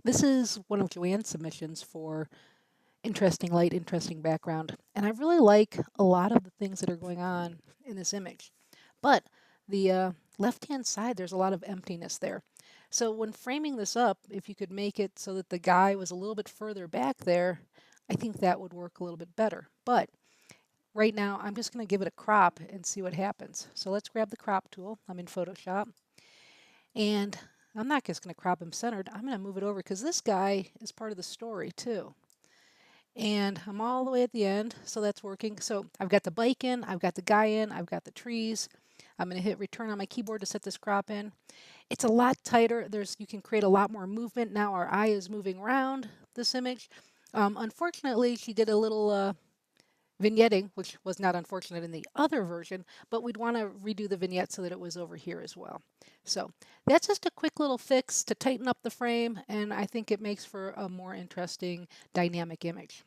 This is one of Joanne's submissions for interesting light, interesting background. And I really like a lot of the things that are going on in this image. But the left-hand side, there's a lot of emptiness there. So when framing this up, if you could make it so that the guy was a little bit further back there, I think that would work a little bit better. But right now, I'm just going to give it a crop and see what happens. So let's grab the crop tool. I'm in Photoshop. And I'm not just going to crop him centered. I'm going to move it over because this guy is part of the story too. And I'm all the way at the end, so that's working. So I've got the bike in, I've got the guy in, I've got the trees. I'm going to hit return on my keyboard to set this crop in. It's a lot tighter. You can create a lot more movement. Now our eye is moving around this image. Unfortunately, she did a little vignetting, which was not unfortunate in the other version, but we'd want to redo the vignette so that it was over here as well. So that's just a quick little fix to tighten up the frame, and I think it makes for a more interesting dynamic image.